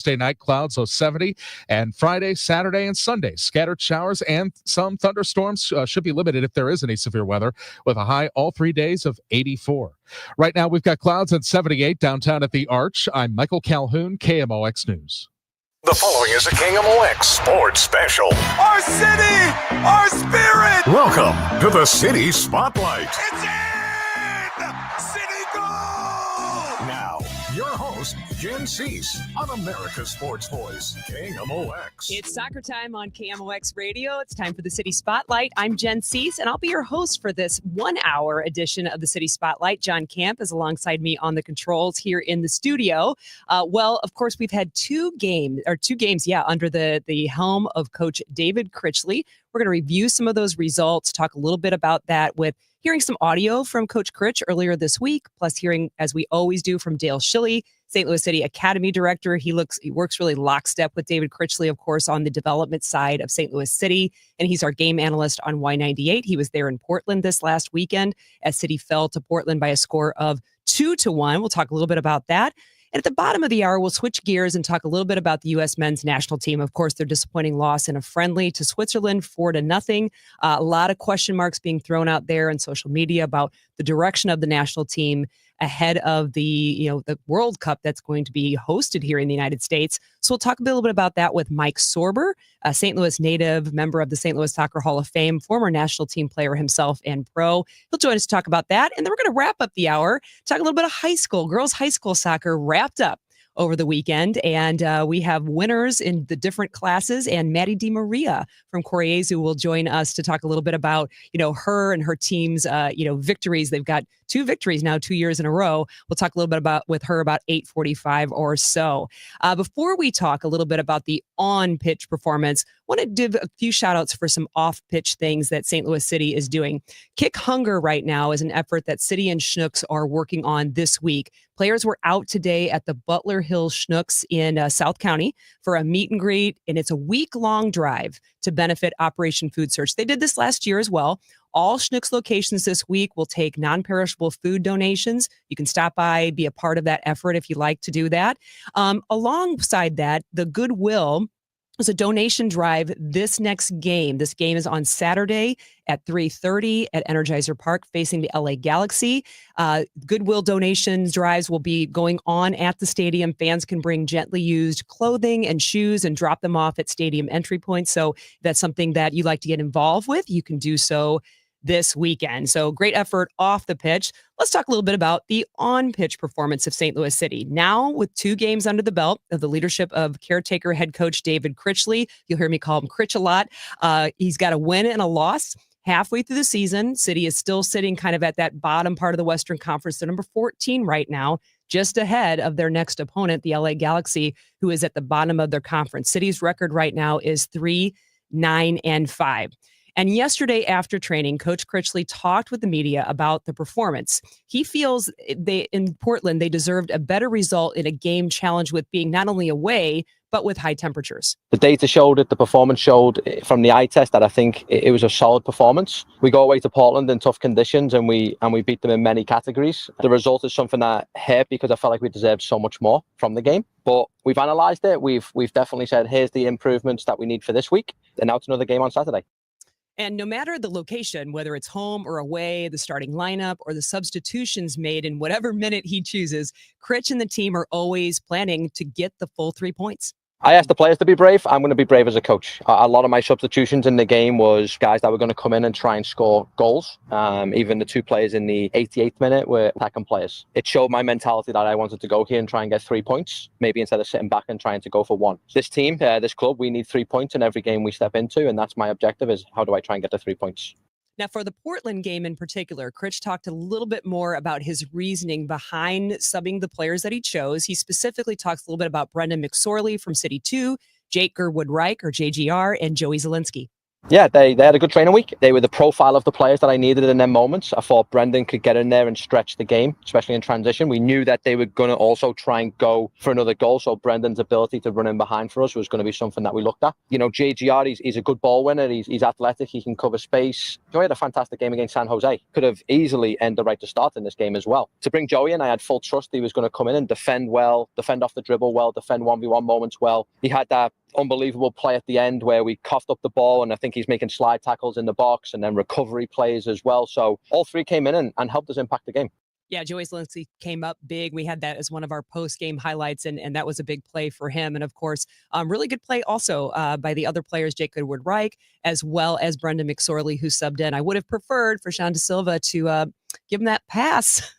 Thursday night, clouds, so 70. And Friday, Saturday, and Sunday, scattered showers and some thunderstorms should be limited if there is any severe weather, with a high all 3 days of 84. Right now, we've got clouds at 78 downtown at the Arch. I'm Michael Calhoun, KMOX News. The following is a KMOX Sports Special. Our city, our spirit. Welcome to the City Spotlight. It's in! City goal! Now, your host, Jen Siess, on America's Sports Voice, KMOX. It's soccer time on KMOX Radio. It's time for the City Spotlight. I'm Jen Siess, and I'll be your host for this 1-hour edition of the City Spotlight. John Camp is alongside me on the controls here in the studio. Well, of course, we've had two games, under the helm of Coach David Critchley. We're going to review some of those results, talk a little bit about that with hearing some audio from Coach Critch earlier this week, plus hearing, as we always do, from Dale Schilly, St. Louis City Academy Director. He works really lockstep with David Critchley, of course, on the development side of St. Louis City, and he's our game analyst on Y98. He was there in Portland this last weekend as City fell to Portland by a score of 2-1. We'll talk a little bit about that. And at the bottom of the hour, we'll switch gears and talk a little bit about the U.S. men's national team. Of course, their disappointing loss in a friendly to Switzerland, 4-0. A lot of question marks being thrown out there on social media about the direction of the national team ahead of the World Cup that's going to be hosted here in the United States. So we'll talk a little bit about that with Mike Sorber, a St. Louis native, member of the St. Louis Soccer Hall of Fame, former national team player himself and pro. He'll join us to talk about that. And then we're going to wrap up the hour, talk a little bit of girls high school soccer wrapped up over the weekend. And we have winners in the different classes, and Maddie DiMaria from Coriezu will join us to talk a little bit about, her and her team's, victories. They've got 2 victories now, 2 years in a row. We'll talk a little bit with her about 8:45 or so. Before we talk a little bit about the on-pitch performance, I want to give a few shout outs for some off-pitch things that St. Louis City is doing. Kick Hunger right now is an effort that City and Schnucks are working on this week. Players were out today at the Butler Hills Schnucks in South County for a meet and greet, and it's a week-long drive to benefit Operation Food Search. They did this last year as well. All Schnucks locations this week will take non-perishable food donations. You can stop by, be a part of that effort if you like to do that. Alongside that, the Goodwill was a donation drive this next game. This game is on Saturday at 3:30 at Energizer Park facing the LA Galaxy. Goodwill donations drives will be going on at the stadium. Fans can bring gently used clothing and shoes and drop them off at stadium entry points. So if that's something that you'd like to get involved with, you can do so this weekend. So great effort off the pitch. Let's talk a little bit about the on-pitch performance of St. Louis City. Now, with 2 games under the belt of the leadership of caretaker head coach David Critchley, you'll hear me call him Critch a lot. He's got a win and a loss. Halfway through the season, City is still sitting kind of at that bottom part of the Western Conference. They're number 14 right now, just ahead of their next opponent, the LA Galaxy, who is at the bottom of their conference. City's record right now is 3-9-5. And yesterday after training, Coach Critchley talked with the media about the performance. He feels in Portland, they deserved a better result in a game challenged with being not only away, but with high temperatures. The data showed it, the performance showed from the eye test that I think it was a solid performance. We go away to Portland in tough conditions and we beat them in many categories. The result is something that hurt because I felt like we deserved so much more from the game. But we've analysed it. We've definitely said, here's the improvements that we need for this week. And now it's another game on Saturday. And no matter the location, whether it's home or away, the starting lineup or the substitutions made in whatever minute he chooses, Critch and the team are always planning to get the full 3 points. I asked the players to be brave. I'm going to be brave as a coach. A lot of my substitutions in the game was guys that were going to come in and try and score goals. Even the 2 players in the 88th minute were attacking players. It showed my mentality that I wanted to go here and try and get 3 points, maybe instead of sitting back and trying to go for 1. This team, this club, we need 3 points in every game we step into, and that's my objective, is how do I try and get the 3 points? Now, for the Portland game in particular, Critch talked a little bit more about his reasoning behind subbing the players that he chose. He specifically talks a little bit about Brendan McSorley from City 2, Jake Gerwood-Reich, or JGR, and Joey Zielinski. Yeah, they had a good training week. They were the profile of the players that I needed in them moments. I thought Brendan could get in there and stretch the game, especially in transition. We knew that they were going to also try and go for another goal. So Brendan's ability to run in behind for us was going to be something that we looked at. You know, JGR, he's a good ball winner. He's athletic. He can cover space. Joey had a fantastic game against San Jose. Could have easily earned the right to start in this game as well. To bring Joey in, I had full trust he was going to come in and defend well, defend off the dribble well, defend 1v1 moments well. He had that unbelievable play at the end where we coughed up the ball, and I think he's making slide tackles in the box and then recovery plays as well. So all three came in and helped us impact the game. Yeah, Joey Zielinski came up big. We had that as one of our post-game highlights, and that was a big play for him. And, of course, really good play also by the other players, Jake Goodward-Reich, as well as Brendan McSorley, who subbed in. I would have preferred for Sean Da Silva to give him that pass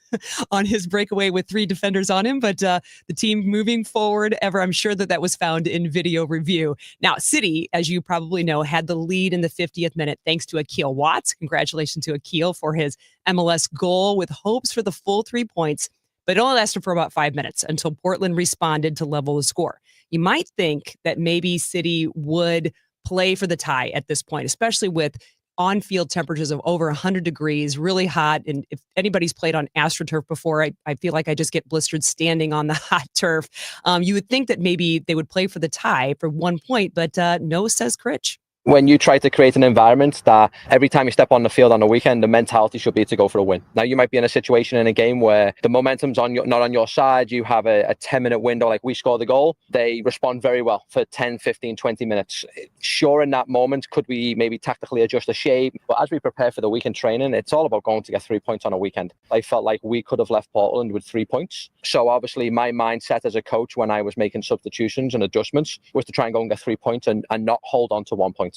on his breakaway with 3 defenders on him, but the team moving forward ever, I'm sure that was found in video review. Now, City, as you probably know, had the lead in the 50th minute thanks to Akil Watts. Congratulations to Akil for his MLS goal with hopes for the full 3 points, but it only lasted for about 5 minutes until Portland responded to level the score. You might think that maybe City would play for the tie at this point, especially with on-field temperatures of over 100 degrees, really hot. And if anybody's played on AstroTurf before, I feel like I just get blistered standing on the hot turf. You would think that maybe they would play for the tie for 1 point, but no, says Critch. When you try to create an environment that every time you step on the field on a weekend, the mentality should be to go for a win. Now, you might be in a situation in a game where the momentum's not on your side. You have a 10-minute window, like we score the goal. They respond very well for 10, 15, 20 minutes. Sure, in that moment, could we maybe tactically adjust the shape? But as we prepare for the weekend training, it's all about going to get 3 points on a weekend. I felt like we could have left Portland with 3 points. So obviously my mindset as a coach when I was making substitutions and adjustments was to try and go and get 3 points and not hold on to 1 point.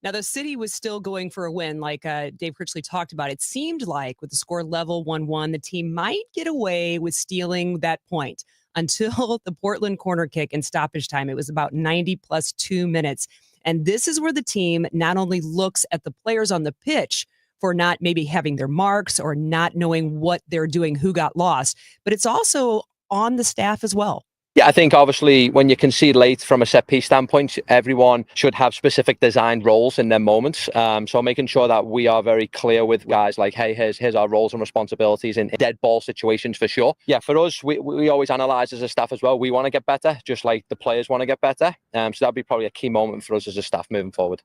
Now, the City was still going for a win, like Dave Critchley talked about. It seemed like with the score level 1-1, the team might get away with stealing that point until the Portland corner kick in stoppage time. It was about 90 plus 2 minutes. And this is where the team not only looks at the players on the pitch for not maybe having their marks or not knowing what they're doing, who got lost, but it's also on the staff as well. Yeah, I think obviously when you concede late from a set piece standpoint, everyone should have specific designed roles in their moments. So making sure that we are very clear with guys like, hey, here's our roles and responsibilities in dead ball situations for sure. Yeah, for us, we always analyze as a staff as well. We want to get better, just like the players want to get better. So that'd be probably a key moment for us as a staff moving forward.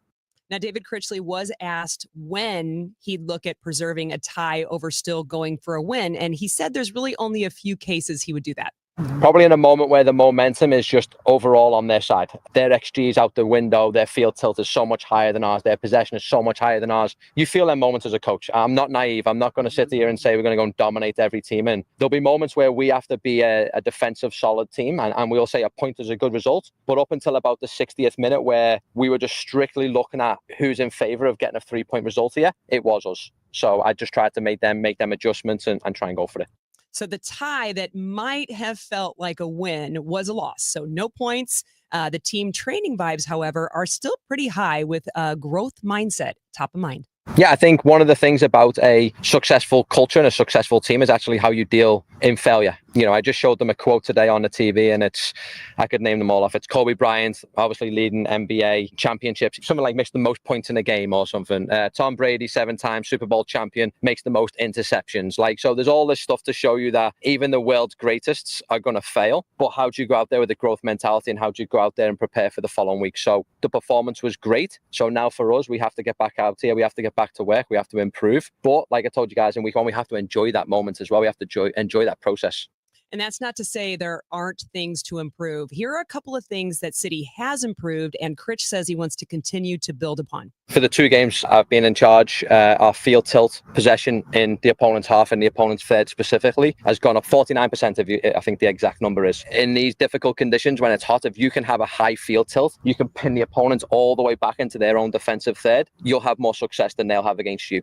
Now, David Critchley was asked when he'd look at preserving a tie over still going for a win. And he said there's really only a few cases he would do that. Probably in a moment where the momentum is just overall on their side. Their XG is out the window. Their field tilt is so much higher than ours. Their possession is so much higher than ours. You feel them moments as a coach. I'm not naive. I'm not going to sit here and say we're going to go and dominate every team. And there'll be moments where we have to be a defensive, solid team. And we'll say a point is a good result. But up until about the 60th minute where we were just strictly looking at who's in favor of getting a 3-point result here, it was us. So I just tried to make them adjustments and try and go for it. So the tie that might have felt like a win was a loss. So no points. The team training vibes, however, are still pretty high with a growth mindset top of mind. Yeah, I think one of the things about a successful culture and a successful team is actually how you deal in failure. You know, I just showed them a quote today on the TV and I could name them all off. It's Kobe Bryant, obviously leading NBA championships, something like makes the most points in a game or something. Tom Brady, 7-time Super Bowl champion, makes the most interceptions. So there's all this stuff to show you that even the world's greatest are going to fail. But how do you go out there with a growth mentality and how do you go out there and prepare for the following week? So the performance was great. So now for us, we have to get back out here. We have to get back to work. We have to improve. But like I told you guys in week 1, we have to enjoy that moment as well. We have to enjoy that process. And that's not to say there aren't things to improve. Here are a couple of things that City has improved, and Critch says he wants to continue to build upon. For the 2 games I've been in charge, our field tilt possession in the opponent's half and the opponent's third specifically has gone up 49%, I think the exact number is. In these difficult conditions when it's hot, if you can have a high field tilt, you can pin the opponents all the way back into their own defensive third, you'll have more success than they'll have against you,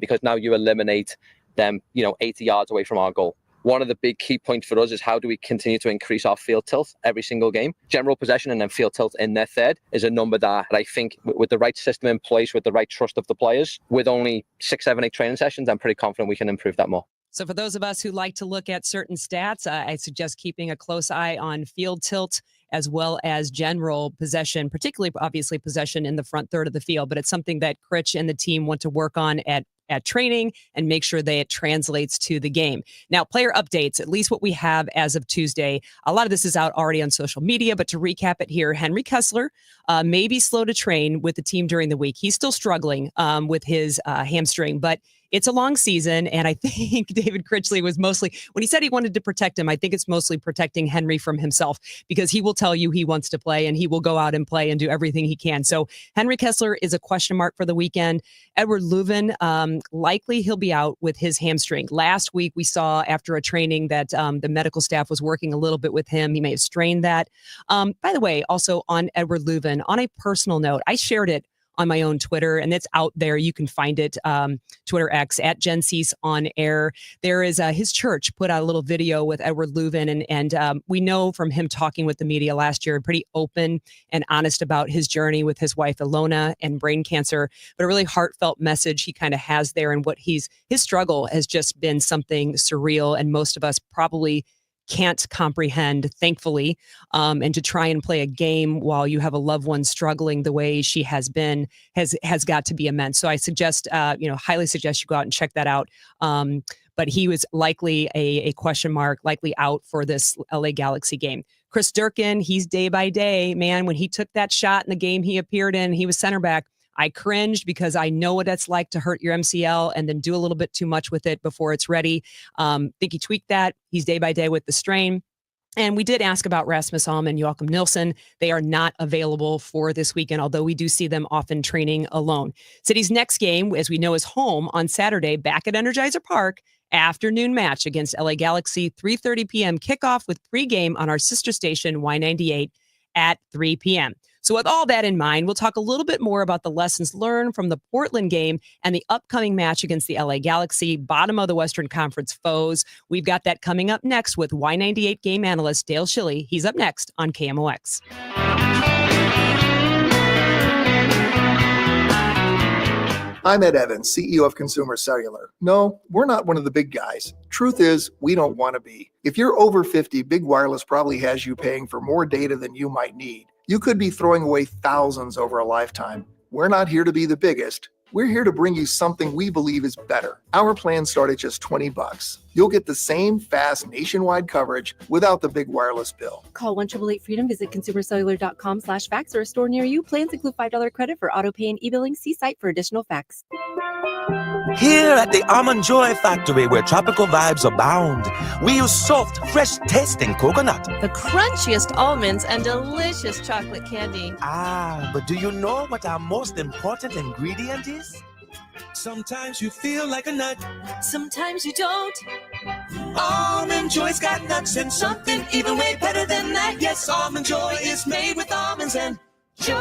because now you eliminate them 80 yards away from our goal. One of the big key points for us is how do we continue to increase our field tilt every single game. General possession and then field tilt in their third is a number that I think with the right system in place, with the right trust of the players, with only 6, 7, 8 training sessions, I'm pretty confident we can improve that more. So for those of us who like to look at certain stats, I suggest keeping a close eye on field tilt as well as general possession, particularly obviously possession in the front third of the field. But it's something that Critch and the team want to work on at training and make sure that it translates to the game. Now, player updates, at least what we have as of Tuesday. A lot of this is out already on social media, but to recap it here, Henry Kessler may be slow to train with the team during the week. He's still struggling with his hamstring, but it's a long season, and I think David Critchley was mostly, when he said he wanted to protect him, I think it's mostly protecting Henry from himself, because he will tell you he wants to play, and he will go out and play and do everything he can. So Henry Kessler is a question mark for the weekend. Edward Leuven, likely he'll be out with his hamstring. Last week, we saw after a training that the medical staff was working a little bit with him. He may have strained that. By the way, also on Edward Leuven, on a personal note, I shared it on my own Twitter, and it's out there. You can find it, Twitter X, at Jen Siess on air. There is his church put out a little video with Edward Leuven, and we know from him talking with the media last year, pretty open and honest about his journey with his wife, Ilona, and brain cancer, but a really heartfelt message he kind of has there, and his struggle has just been something surreal, and most of us probably can't comprehend, thankfully, and to try and play a game while you have a loved one struggling the way she has been has got to be immense. So I suggest, highly suggest you go out and check that out. But he was likely a question mark, likely out for this LA Galaxy game. Chris Durkin, he's day by day, man. When he took that shot in the game he appeared in, he was center back. I cringed because I know what it's like to hurt your MCL and then do a little bit too much with it before it's ready. Think he tweaked that. He's day by day with the strain. And we did ask about Rasmus Alm and Joachim Nilsson. They are not available for this weekend, although we do see them often training alone. City's next game, as we know, is home on Saturday back at Energizer Park. Afternoon match against LA Galaxy, 3:30 p.m. kickoff with pregame on our sister station, Y98, at 3 p.m. So with all that in mind, we'll talk a little bit more about the lessons learned from the Portland game and the upcoming match against the LA Galaxy, bottom of the Western Conference foes. We've got that coming up next with Y98 game analyst Dale Schilly. He's up next on KMOX. I'm Ed Evans, CEO of Consumer Cellular. No, we're not one of the big guys. Truth is, we don't want to be. If you're over 50, Big Wireless probably has you paying for more data than you might need. You could be throwing away thousands over a lifetime. We're not here to be the biggest. We're here to bring you something we believe is better. Our plans start at just $20. You'll get the same fast nationwide coverage without the big wireless bill. Call 1-888-FREEDOM, visit consumercellular.com/facts or a store near you. Plans include $5 credit for auto pay and e-billing. See site for additional facts. Here at the Almond Joy Factory, where tropical vibes abound, we use soft, fresh tasting coconut. The crunchiest almonds and delicious chocolate candy. Ah, but do you know what our most important ingredient is? Sometimes you feel like a nut. Sometimes you don't. Almond Joy's got nuts and something even way better than that. Yes, Almond Joy is made with almonds and joy.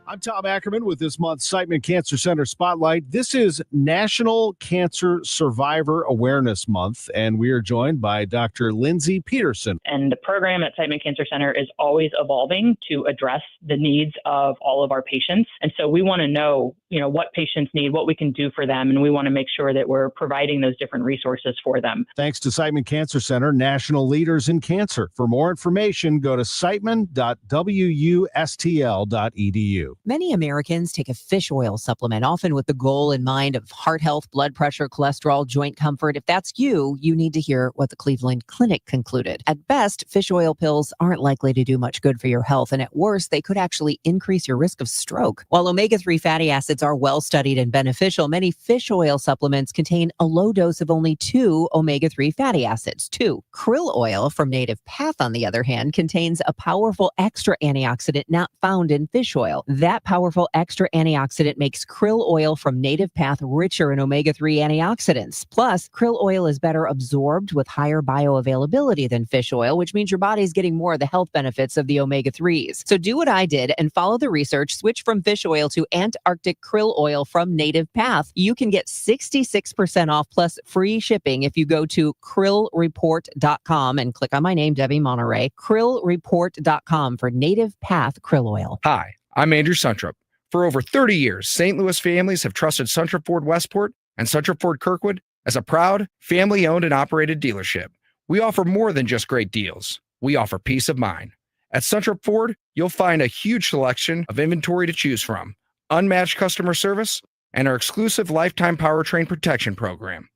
I'm Tom Ackerman with this month's Siteman Cancer Center Spotlight. This is National Cancer Survivor Awareness Month, and we are joined by Dr. Lindsay Peterson. And the program at Siteman Cancer Center is always evolving to address the needs of all of our patients. And so we want to know, what patients need, what we can do for them, and we want to make sure that we're providing those different resources for them. Thanks to Siteman Cancer Center, national leaders in cancer. For more information, go to siteman.wustl.edu. Many Americans take a fish oil supplement, often with the goal in mind of heart health, blood pressure, cholesterol, joint comfort. If that's you, you need to hear what the Cleveland Clinic concluded. At best, fish oil pills aren't likely to do much good for your health, and at worst, they could actually increase your risk of stroke. While omega-3 fatty acids are well studied and beneficial, many fish oil supplements contain a low dose of only 2 omega-3 fatty acids. 2. Krill oil from Native Path, on the other hand, contains a powerful extra antioxidant not found in fish oil. That powerful extra antioxidant makes krill oil from Native Path richer in omega-3 antioxidants. Plus, krill oil is better absorbed with higher bioavailability than fish oil, which means your body's getting more of the health benefits of the omega-3s. So do what I did and follow the research. Switch from fish oil to Antarctic krill oil from Native Path. You can get 66% off plus free shipping if you go to krillreport.com and click on my name, Debbie Monterey. Krillreport.com for Native Path krill oil. Hi, I'm Andrew Suntrup. For over 30 years, St. Louis families have trusted Suntrup Ford Westport and Suntrup Ford Kirkwood as a proud, family-owned and operated dealership. We offer more than just great deals. We offer peace of mind. At Suntrup Ford, you'll find a huge selection of inventory to choose from, unmatched customer service, and our exclusive lifetime powertrain protection program.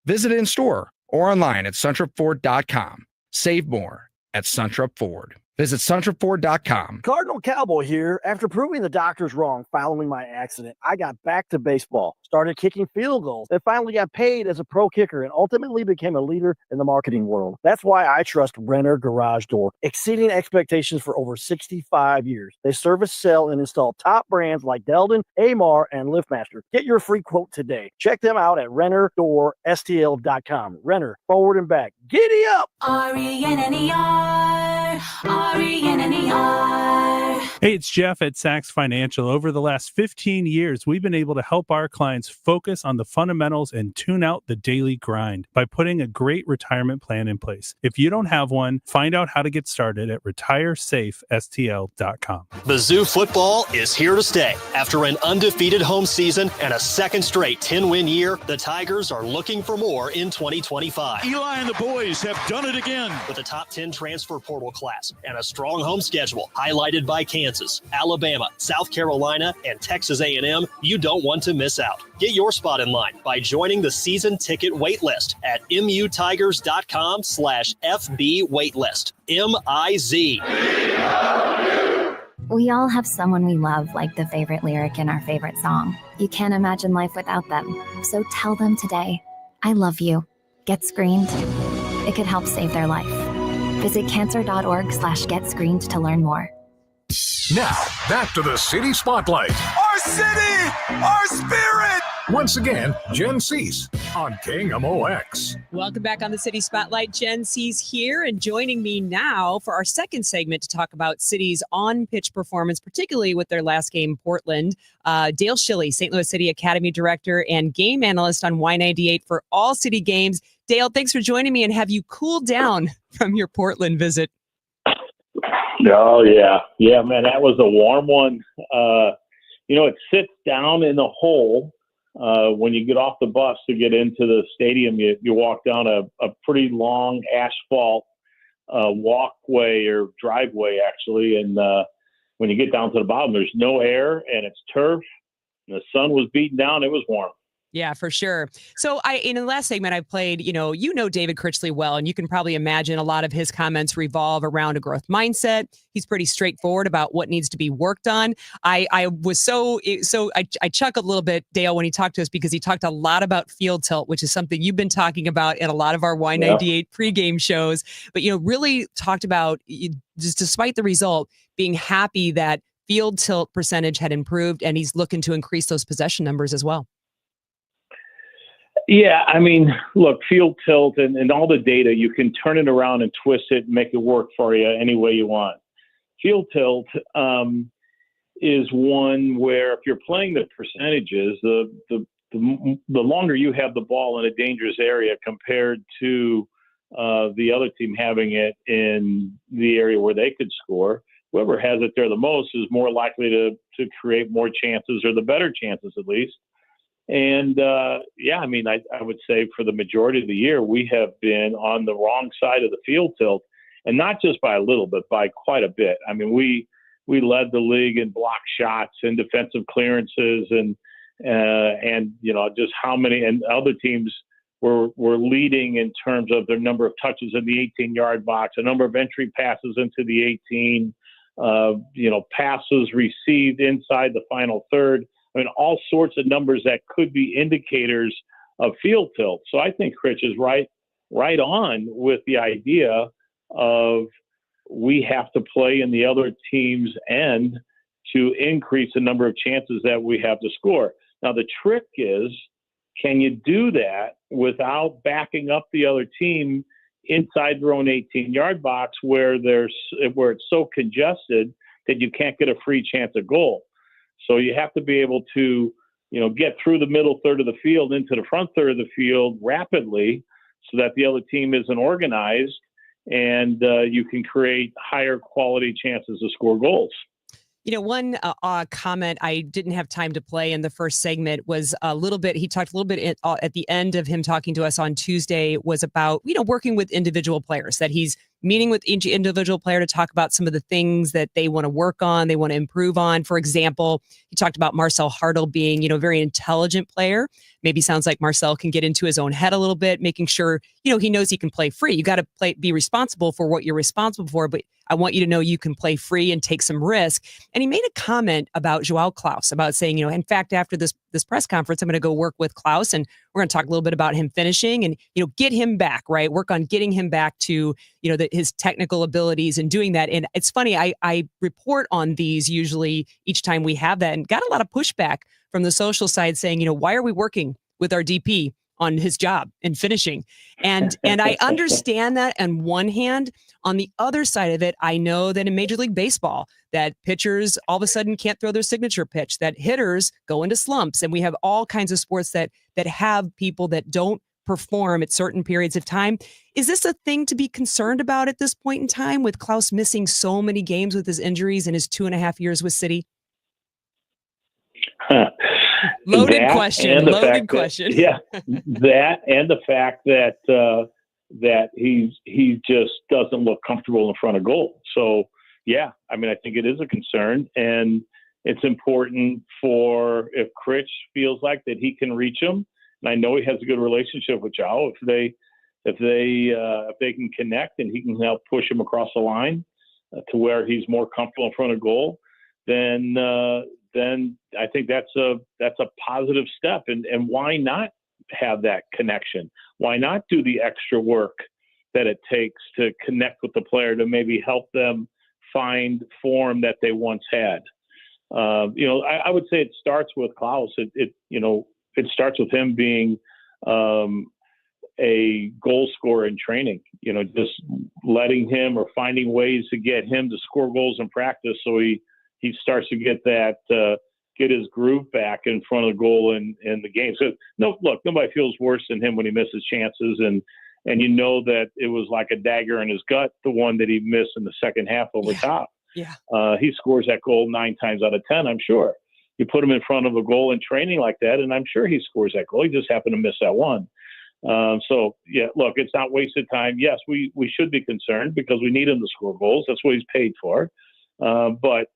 Visit in-store or online at suntrupford.com. Save more at Suntrup Ford. Visit suntrupford.com. Cardinal Cowboy here. After proving the doctors wrong following my accident, I got back to baseball, started kicking field goals, and finally got paid as a pro kicker and ultimately became a leader in the marketing world. That's why I trust Renner Garage Door, exceeding expectations for over 65 years. They service, sell, and install top brands like Deldon, Amar, and LiftMaster. Get your free quote today. Check them out at RennerDoorSTL.com. Renner, forward and back. Giddy up! RENNER, RENNER. Hey, it's Jeff at Sachs Financial. Over the last 15 years, we've been able to help our clients focus on the fundamentals and tune out the daily grind by putting a great retirement plan in place. If you don't have one, find out how to get started at retiresafestl.com. Mizzou football is here to stay. After an undefeated home season and a second straight 10-win year, the Tigers are looking for more in 2025. Eli and the boys have done it again. With a top 10 transfer portal class and a strong home schedule highlighted by Kansas, Alabama, South Carolina, and Texas A&M, you don't want to miss out. Get your spot in line by joining the season ticket waitlist at mutigers.com/FB waitlist. MIZ. We all have someone we love, like the favorite lyric in our favorite song. You can't imagine life without them. So tell them today, I love you. Get screened. It could help save their life. Visit cancer.org/getscreened to learn more. Now, back to the City Spotlight. Our city! Our spirit! Once again, Jen Siess on KMOX. Welcome back on the City Spotlight. Jen Siess here, and joining me now for our second segment to talk about City's on-pitch performance, particularly with their last game, Portland. Dale Schilly, St. Louis City Academy Director and game analyst on Y98 for all City games. Dale, thanks for joining me, and have you cooled down from your Portland visit? Oh, yeah. Yeah, man, that was a warm one. It sits down in the hole. When you get off the bus to get into the stadium, you walk down a pretty long asphalt walkway or driveway, actually. And when you get down to the bottom, there's no air and it's turf. And the sun was beating down. It was warm. Yeah, for sure. So in the last segment I played, you know David Critchley well, and you can probably imagine a lot of his comments revolve around a growth mindset. He's pretty straightforward about what needs to be worked on. I chuckled a little bit, Dale, when he talked to us, because he talked a lot about field tilt, which is something you've been talking about in a lot of our Y98 pregame shows. But, really talked about, just despite the result, being happy that field tilt percentage had improved, and he's looking to increase those possession numbers as well. Yeah, I mean, look, field tilt and all the data, you can turn it around and twist it and make it work for you any way you want. Field tilt is one where if you're playing the percentages, the longer you have the ball in a dangerous area compared to the other team having it in the area where they could score, whoever has it there the most is more likely to create more chances, or the better chances at least. And, I would say for the majority of the year, we have been on the wrong side of the field tilt, and not just by a little, but by quite a bit. I mean, we led the league in block shots and defensive clearances and just how many, and other teams were leading in terms of their number of touches in the 18-yard box, a number of entry passes into the 18, passes received inside the final third. I mean, all sorts of numbers that could be indicators of field tilt. So I think Critch is right on with the idea of we have to play in the other team's end to increase the number of chances that we have to score. Now, the trick is, can you do that without backing up the other team inside their own 18-yard box where it's so congested that you can't get a free chance at goal? So you have to be able to, get through the middle third of the field into the front third of the field rapidly so that the other team isn't organized, and you can create higher quality chances to score goals. One comment I didn't have time to play in the first segment was a little bit, he talked a little bit at the end of him talking to us on Tuesday was about, working with individual players, that he's meeting with each individual player to talk about some of the things that they want to work on, they want to improve on. For example, he talked about Marcel Hartle being, a very intelligent player. Maybe sounds like Marcel can get into his own head a little bit, making sure, he knows he can play free. You got to be responsible for what you're responsible for, but I want you to know you can play free and take some risk. And he made a comment about Joao Klaus, about saying, in fact, after this press conference, I'm going to go work with Klaus and we're going to talk a little bit about him finishing and, get him back, right? Work on getting him back to, his technical abilities and doing that. And it's funny, I report on these usually each time we have that and got a lot of pushback from the social side saying, why are we working with our DP on his job in finishing? And I understand that on one hand. On the other side of it, I know that in Major League Baseball, that pitchers all of a sudden can't throw their signature pitch, that hitters go into slumps. And we have all kinds of sports that have people that don't perform at certain periods of time. Is this a thing to be concerned about at this point in time with Klaus missing so many games with his injuries in his 2.5 years with City? Loaded question. Yeah, that and the fact that that he just doesn't look comfortable in front of goal. So yeah, I think it is a concern, and it's important for if Critch feels like that he can reach him, and I know he has a good relationship with Joao. If they can connect and he can help push him across the line to where he's more comfortable in front of goal, then I think that's a positive step. And why not have that connection? Why not do the extra work that it takes to connect with the player to maybe help them find form that they once had? I would say it starts with Klaus. It starts with him being a goal scorer in training. Just letting him or finding ways to get him to score goals in practice, so he starts to get that get his groove back in front of the goal in the game. So nobody feels worse than him when he misses chances, and that it was like a dagger in his gut, the one that he missed in the second half over top. Yeah. He scores that goal 9 times out of 10, I'm sure. You put him in front of a goal in training like that, and I'm sure he scores that goal. He just happened to miss that one. So yeah, look, it's not wasted time. Yes, we should be concerned because we need him to score goals. That's what he's paid for. But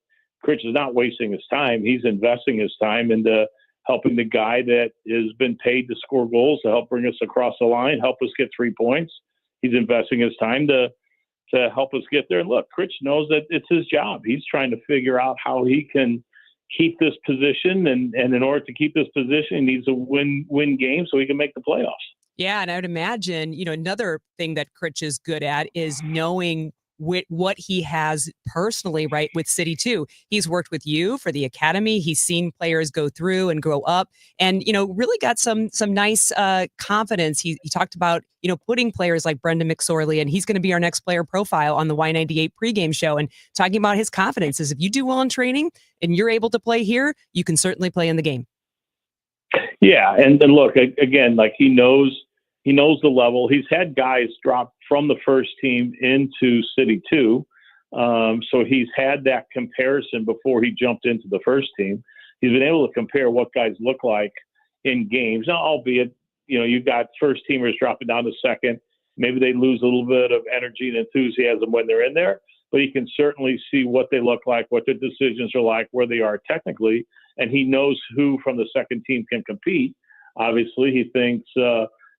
Critch is not wasting his time. He's investing his time into helping the guy that has been paid to score goals, to help bring us across the line, help us get 3 points. He's investing his time to help us get there. And look, Critch knows that it's his job. He's trying to figure out how he can keep this position. And in order to keep this position, he needs to win games so he can make the playoffs. Yeah, and I would imagine, another thing that Critch is good at is knowing what he has personally, right, with City too. He's worked with you for the academy. He's seen players go through and grow up, and really got some nice confidence. He talked about putting players like Brendan McSorley, and he's going to be our next player profile on the Y98 pregame show, and talking about his confidence is if you do well in training and you're able to play here, you can certainly play in the game. Yeah, and look, again, like he knows the level. He's had guys drop from the first team into City 2. So he's had that comparison before he jumped into the first team. He's been able to compare what guys look like in games. Now, albeit, you've got first teamers dropping down to second. Maybe they lose a little bit of energy and enthusiasm when they're in there, but he can certainly see what they look like, what their decisions are like, where they are technically, and he knows who from the second team can compete. Obviously, he thinks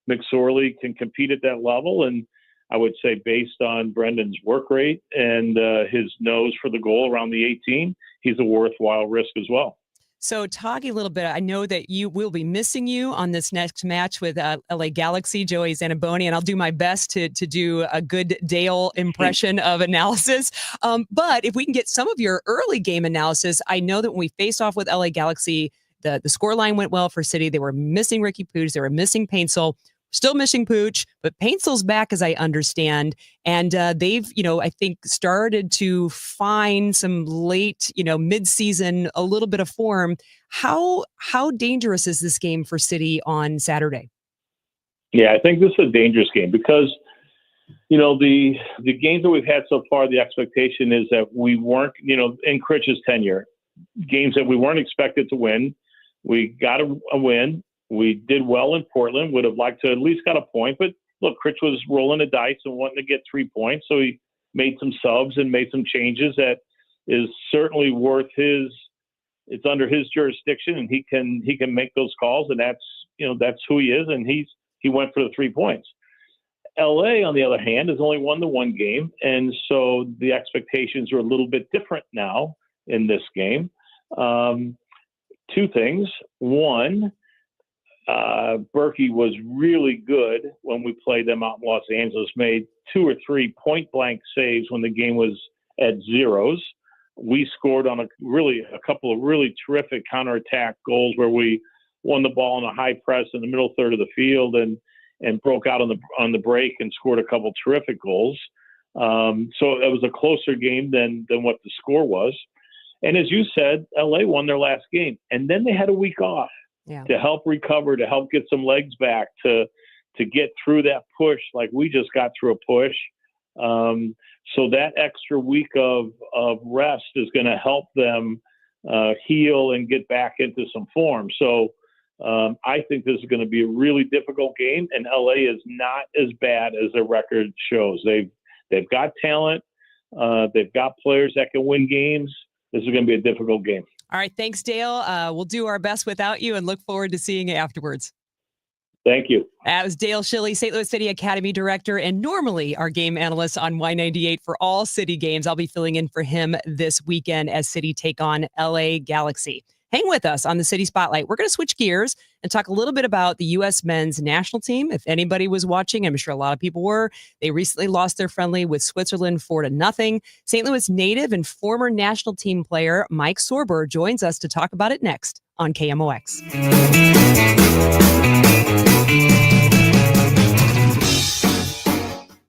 McSorley can compete at that level, and I would say based on Brendan's work rate and his nose for the goal around the 18, he's a worthwhile risk as well. So talking a little bit, I know that you will be missing you on this next match with LA Galaxy, Joey Zanaboni, and I'll do my best to do a good Dale impression of analysis. But if we can get some of your early game analysis, I know that when we faced off with LA Galaxy, the scoreline went well for City. They were missing Ricky Pooch. They were missing Paintsel. Still missing Pooch, but Painsel's back, as I understand. And they've, I think started to find some late, mid-season, a little bit of form. How dangerous is this game for City on Saturday? Yeah, I think this is a dangerous game because The games that we've had so far, the expectation is that we weren't, in Critch's tenure, games that we weren't expected to win. We got a win. We did well in Portland. Would have liked to at least got a point. But look, Critch was rolling the dice and wanting to get 3 points. So he made some subs and made some changes that is certainly worth it's under his jurisdiction, and he can make those calls, and that's who he is, and he went for the 3 points. LA, on the other hand, has only won the one game, and so the expectations are a little bit different now in this game. 2 things. One, Berkey was really good when we played them out in Los Angeles, made 2 or 3 point-blank saves when the game was at zeros. We scored on a couple of really terrific counterattack goals where we won the ball in a high press in the middle third of the field and broke out on the break and scored a couple terrific goals. So it was a closer game than what the score was. And as you said, LA won their last game, and then they had a week off to help recover, to help get some legs back, to get through that push like we just got through a push. So that extra week of rest is going to help them heal and get back into some form. So I think this is going to be a really difficult game, and LA is not as bad as their record shows. They've got talent. They've got players that can win games. This is going to be a difficult game. All right. Thanks, Dale. We'll do our best without you and look forward to seeing you afterwards. Thank you. That was Dale Schilly, St. Louis City Academy Director, and normally our game analyst on Y98 for all City games. I'll be filling in for him this weekend as City take on LA Galaxy. Hang with us on the City Spotlight. We're going to switch gears and talk a little bit about the U.S. men's national team. If anybody was watching, I'm sure a lot of people were. They recently lost their friendly with Switzerland 4-0. St. Louis native and former national team player Mike Sorber joins us to talk about it next on KMOX.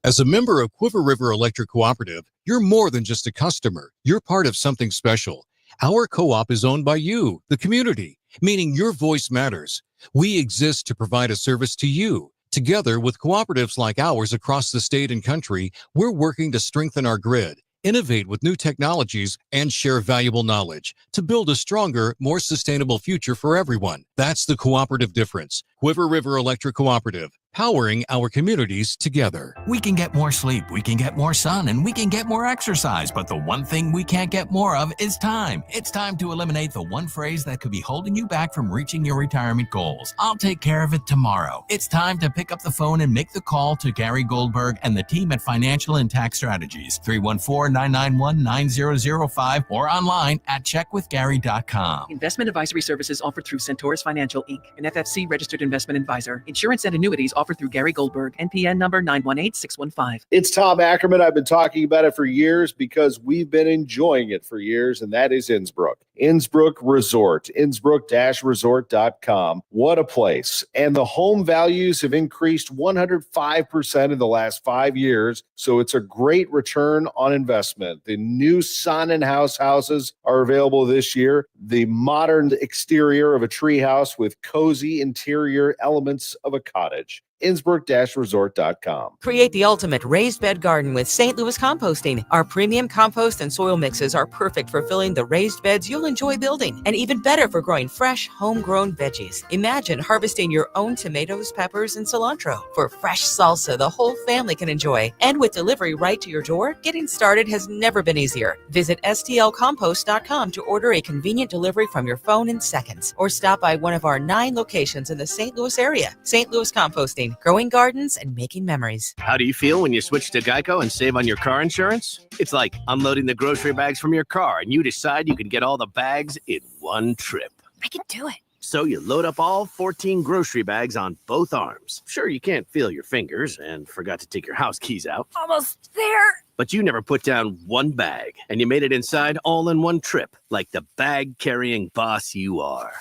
As a member of Quiver River Electric Cooperative, you're more than just a customer. You're part of something special. Our co-op is owned by you, the community, meaning your voice matters. We exist to provide a service to you. Together with cooperatives like ours across the state and country, we're working to strengthen our grid, innovate with new technologies, and share valuable knowledge to build a stronger, more sustainable future for everyone. That's the cooperative difference. Quiver River Electric Cooperative, powering our communities together. We can get more sleep, we can get more sun, and we can get more exercise, but the one thing we can't get more of is time. It's time to eliminate the one phrase that could be holding you back from reaching your retirement goals. I'll take care of it tomorrow. It's time to pick up the phone and make the call to Gary Goldberg and the team at Financial and Tax Strategies, 314-991-9005, or online at checkwithgary.com. Investment advisory services offered through Centaurus Financial, Inc., an FFC registered investment advisor. Insurance and annuities offered through Gary Goldberg, NPN number 918615. It's Tom Ackerman. I've been talking about it for years because we've been enjoying it for years, and that is Innsbrook. Innsbrook Resort, Innsbrook-resort.com. What a place. And the home values have increased 105% in the last 5 years, so it's a great return on investment. The new Sun and House houses are available this year. The modern exterior of a tree house with cozy interior elements of a cottage. Innsbrook-resort.com. Create the ultimate raised bed garden with St. Louis Composting. Our premium compost and soil mixes are perfect for filling the raised beds you'll enjoy building, and even better for growing fresh, homegrown veggies. Imagine harvesting your own tomatoes, peppers, and cilantro for fresh salsa the whole family can enjoy. And with delivery right to your door, getting started has never been easier. Visit stlcompost.com to order a convenient delivery from your phone in seconds, or stop by one of our 9 locations in the St. Louis area. St. Louis Composting. Growing gardens and making memories. How do you feel when you switch to Geico and save on your car insurance? It's like unloading the grocery bags from your car and you decide you can get all the bags in one trip. I can do it. So you load up all 14 grocery bags on both arms. Sure, you can't feel your fingers and forgot to take your house keys out. Almost there. But you never put down one bag and you made it inside all in one trip, like the bag-carrying boss you are.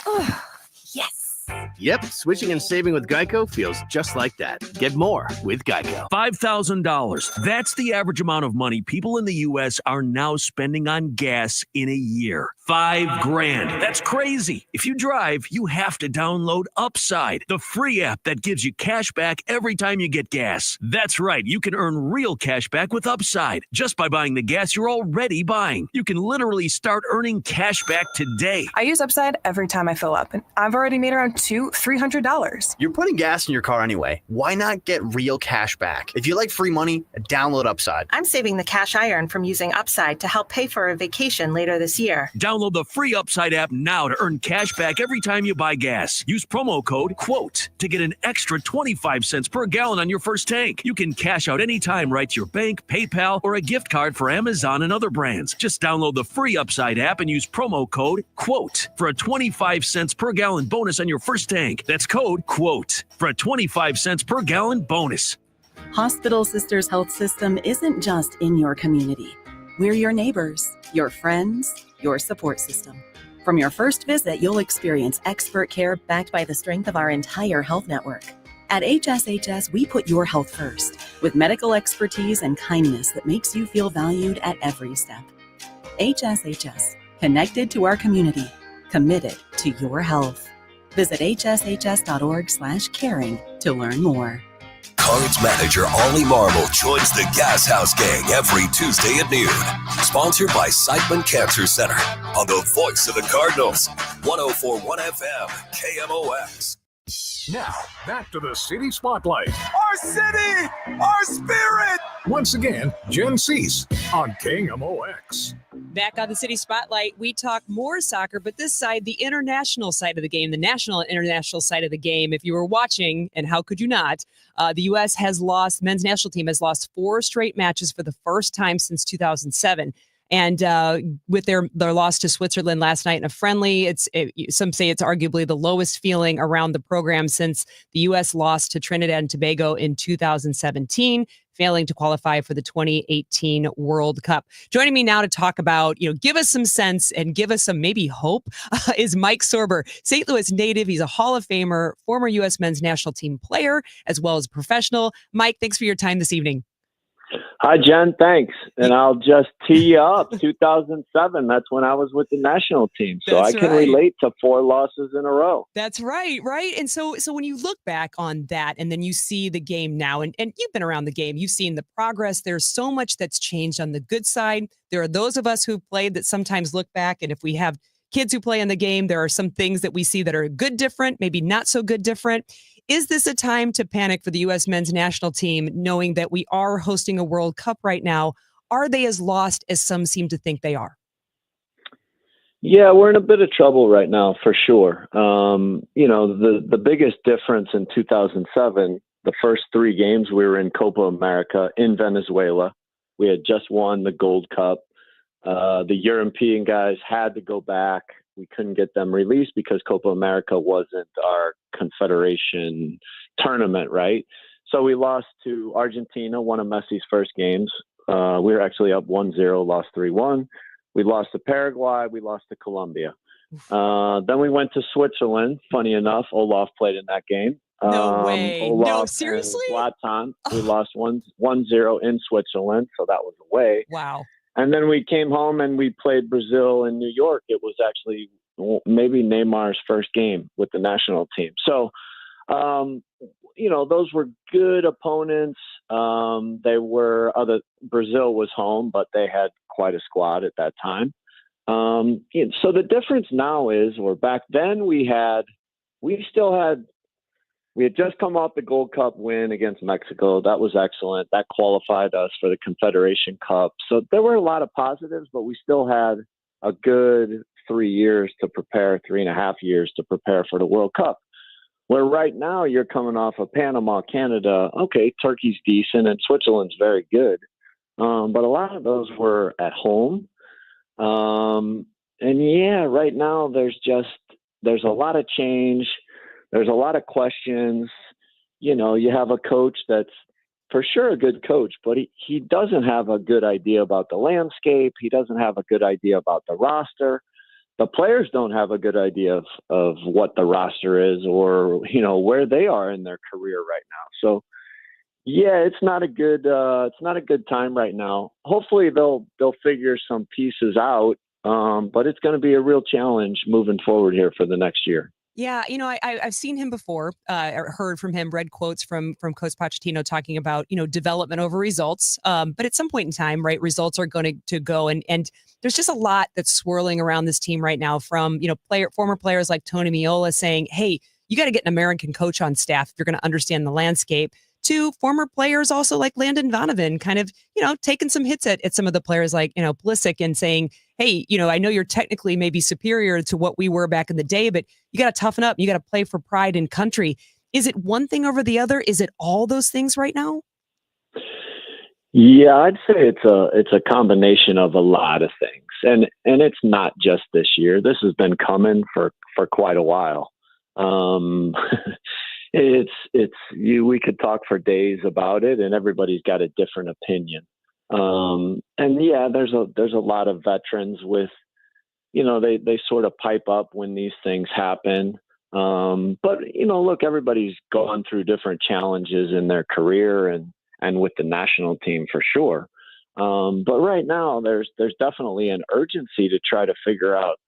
Yes. Yep, switching and saving with Geico feels just like that. Get more with Geico. $5,000. That's the average amount of money people in the U.S. are now spending on gas in a year. $5,000. That's crazy. If you drive, you have to download Upside, the free app that gives you cash back every time you get gas. That's right. You can earn real cash back with Upside just by buying the gas you're already buying. You can literally start earning cash back today. I use Upside every time I fill up, and I've already made around $300. You're putting gas in your car anyway. Why not get real cash back? If you like free money, download Upside. I'm saving the cash I earn from using Upside to help pay for a vacation later this year. Download the free Upside app now to earn cash back every time you buy gas. Use promo code QUOTE to get an extra 25 cents per gallon on your first tank. You can cash out anytime right to your bank, PayPal, or a gift card for Amazon and other brands. Just download the free Upside app and use promo code QUOTE for a 25 cents per gallon bonus on your first tank. That's code QUOTE for a 25 cents per gallon bonus. Hospital Sisters Health System isn't just in your community. We're your neighbors, your friends, your support system. From your first visit, you'll experience expert care backed by the strength of our entire health network. At HSHS, we put your health first, with medical expertise and kindness that makes you feel valued at every step. HSHS, connected to our community, committed to your health. Visit hshs.org/caring to learn more. Cards manager Ollie Marble joins the Gas House Gang every Tuesday at noon. Sponsored by Siteman Cancer Center on the voice of the Cardinals, 104.1 FM, KMOX. Now, back to the City Spotlight. Our city! Our spirit! Once again, Jen Siess on KMOX. Back on the City Spotlight, we talk more soccer, but this side, the international side of the game, the national and international side of the game. If you were watching, and how could you not, the U.S. has lost, men's national team has lost 4 straight matches for the first time since 2007. And with their loss to Switzerland last night in a friendly, some say it's arguably the lowest feeling around the program since the U.S. lost to Trinidad and Tobago in 2017, failing to qualify for the 2018 World Cup. Joining me now to talk about, give us some sense and give us some maybe hope is Mike Sorber, St. Louis native. He's a Hall of Famer, former U.S. men's national team player, as well as a professional. Mike, thanks for your time this evening. Hi, Jen. Thanks. And I'll just tee you up. 2007, that's when I was with the national team. So I can relate to 4 losses in a row. That's right. And so when you look back on that and then you see the game now, and you've been around the game, you've seen the progress. There's so much that's changed on the good side. There are those of us who played that sometimes look back, and if we have kids who play in the game, there are some things that we see that are good different, maybe not so good different. Is this a time to panic for the U.S. men's national team, knowing that we are hosting a World Cup right now? Are they as lost as some seem to think they are? Yeah, we're in a bit of trouble right now, for sure. The biggest difference in 2007, the first 3 games we were in Copa America in Venezuela. We had just won the Gold Cup. The European guys had to go back. We couldn't get them released because Copa America wasn't our confederation tournament, right? So we lost to Argentina, one of Messi's first games. We were actually up 1-0, lost 3-1. We lost to Paraguay. We lost to Colombia. Then we went to Switzerland. Funny enough, Olaf played in that game. No way. Olaf No, seriously? And Zlatan. We lost 1-0 in Switzerland, so that was away. Wow. And then we came home and we played Brazil in New York. It was actually maybe Neymar's first game with the national team. So, those were good opponents. Brazil was home, but they had quite a squad at that time. So the difference now is, or back then we had just come off the Gold Cup win against Mexico. That was excellent. That qualified us for the Confederation Cup. So there were a lot of positives, but we still had a good 3 years to prepare, 3.5 years to prepare for the World Cup. Where right now you're coming off of Panama, Canada. Okay, Turkey's decent and Switzerland's very good. But a lot of those were at home. Right now there's a lot of change. There's a lot of questions. You have a coach that's for sure a good coach, but he doesn't have a good idea about the landscape. He doesn't have a good idea about the roster. the players don't have a good idea of what the roster is or, where they are in their career right now. So yeah, it's not a good time right now. Hopefully they'll figure some pieces out. But it's going to be a real challenge moving forward here for the next year. Yeah, I've seen him before, or heard from him, read quotes from Coach Pochettino talking about, development over results. But at some point in time, right, results are going to go. And there's just a lot that's swirling around this team right now from, former players like Tony Meola saying, hey, you got to get an American coach on staff if you're going to understand the landscape, to former players also like Landon Donovan kind of, taking some hits at some of the players like, Pulisic and saying, hey, I know you're technically maybe superior to what we were back in the day, but you got to toughen up. You got to play for pride and country. Is it one thing over the other? Is it all those things right now? Yeah, I'd say it's a combination of a lot of things. And it's not just this year. This has been coming for quite a while. We could talk for days about it, and everybody's got a different opinion. And yeah, there's a lot of veterans with, they sort of pipe up when these things happen. But look, everybody's gone through different challenges in their career and with the national team for sure. But right now there's definitely an urgency to try to figure out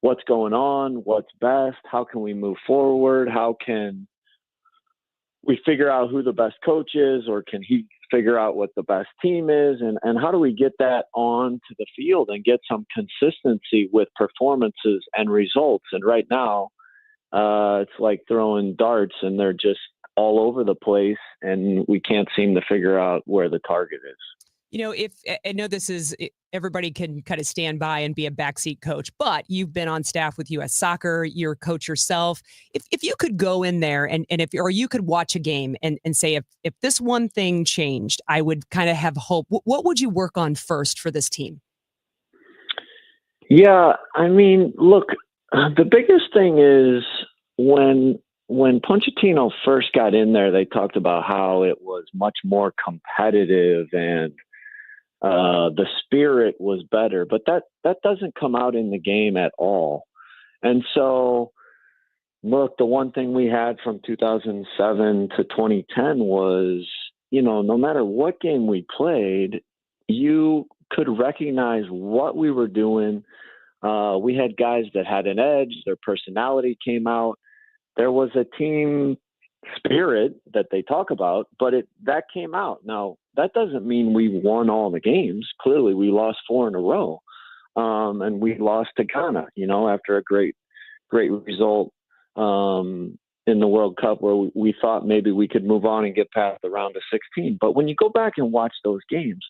what's going on, what's best, how can we move forward, how can we figure out who the best coach is, or can he figure out what the best team is, and how do we get that on to the field and get some consistency with performances and results. And right now, it's like throwing darts and they're just all over the place and we can't seem to figure out where the target is. If I know this is, everybody can kind of stand by and be a backseat coach, but you've been on staff with U.S. Soccer, you're a coach yourself. If you could go in there and or you could watch a game and say, if this one thing changed, I would kind of have hope. What would you work on first for this team? Yeah, I mean, look, the biggest thing is when Pochettino first got in there, they talked about how it was much more competitive and the spirit was better, but that doesn't come out in the game at all. And so, look, the one thing we had from 2007 to 2010 was, no matter what game we played, you could recognize what we were doing. We had guys that had an edge, their personality came out. There was a team spirit that they talk about, but that came out. Now, that doesn't mean we won all the games. Clearly, we lost 4 in a row. And we lost to Ghana, after a great result in the World Cup where we thought maybe we could move on and get past the round of 16. But when you go back and watch those games,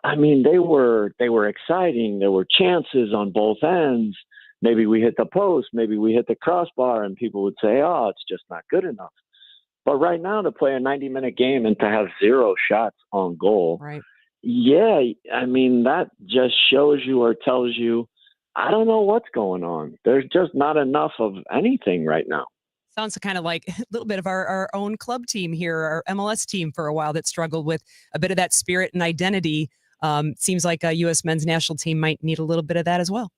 I mean, they were exciting. There were chances on both ends. Maybe we hit the post, maybe we hit the crossbar, and people would say, oh, it's just not good enough. But right now, to play a 90-minute game and to have 0 shots on goal, right? Yeah, I mean, that just shows you or tells you, I don't know what's going on. There's just not enough of anything right now. Sounds kind of like a little bit of our own club team here, our MLS team for a while that struggled with a bit of that spirit and identity. Seems like a U.S. men's national team might need a little bit of that as well.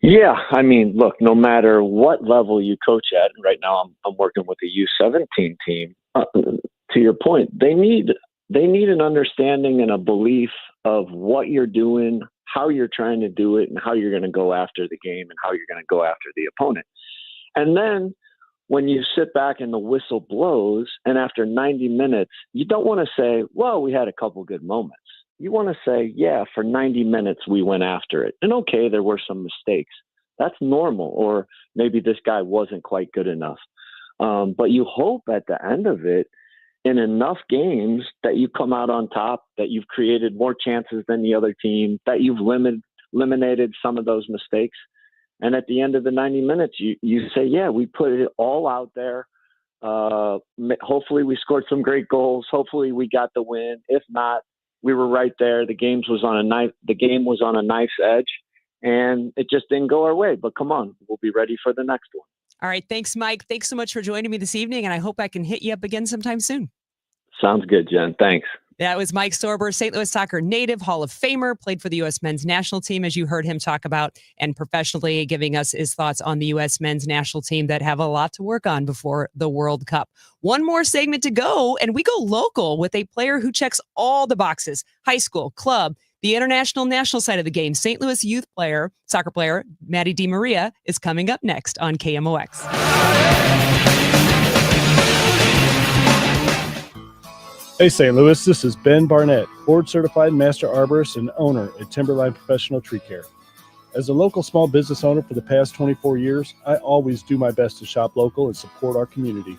Yeah, I mean, look, no matter what level you coach at, and right now I'm working with a U17 team. To your point, they need an understanding and a belief of what you're doing, how you're trying to do it, and how you're going to go after the game and how you're going to go after the opponent. And then when you sit back and the whistle blows, and after 90 minutes, you don't want to say, well, we had a couple good moments. You want to say, yeah, for 90 minutes, we went after it. And okay, there were some mistakes. That's normal. Or maybe this guy wasn't quite good enough. But you hope at the end of it, in enough games, that you come out on top, that you've created more chances than the other team, that you've eliminated some of those mistakes. And at the end of the 90 minutes, you say, yeah, we put it all out there. Hopefully we scored some great goals. Hopefully we got the win. If not, we were right there. The game was on a knife's edge, and it just didn't go our way. But come on, we'll be ready for the next one. All right. Thanks, Mike. Thanks so much for joining me this evening, and I hope I can hit you up again sometime soon. Sounds good, Jen. Thanks. That was Mike Sorber, St. Louis soccer native, Hall of Famer, played for the U.S. men's national team, as you heard him talk about, and professionally giving us his thoughts on the U.S. men's national team that have a lot to work on before the World Cup. One more segment to go, and we go local with a player who checks all the boxes: high school, club, the international, national side of the game. St. Louis youth player, soccer player, Maddie DiMaria is coming up next on KMOX. Hey St. Louis, this is Ben Barnett, board-certified master arborist and owner at Timberline Professional Tree Care. As a local small business owner for the past 24 years, I always do my best to shop local and support our community.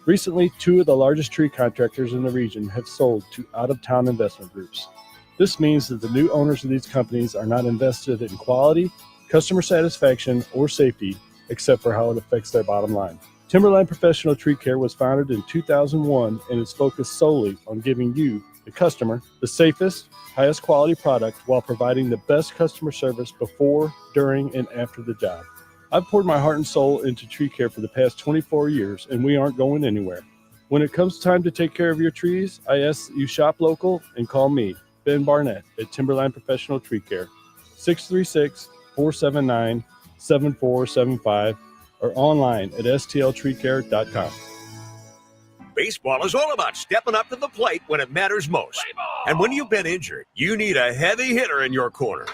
Recently, 2 of the largest tree contractors in the region have sold to out-of-town investment groups. This means that the new owners of these companies are not invested in quality, customer satisfaction, or safety, except for how it affects their bottom line. Timberline Professional Tree Care was founded in 2001 and is focused solely on giving you, the customer, the safest, highest quality product while providing the best customer service before, during, and after the job. I've poured my heart and soul into tree care for the past 24 years, and we aren't going anywhere. When it comes time to take care of your trees, I ask that you shop local and call me, Ben Barnett, at Timberline Professional Tree Care, 636-479-7475, or online at stltreecare.com. Baseball is all about stepping up to the plate when it matters most. And when you've been injured, you need a heavy hitter in your corner.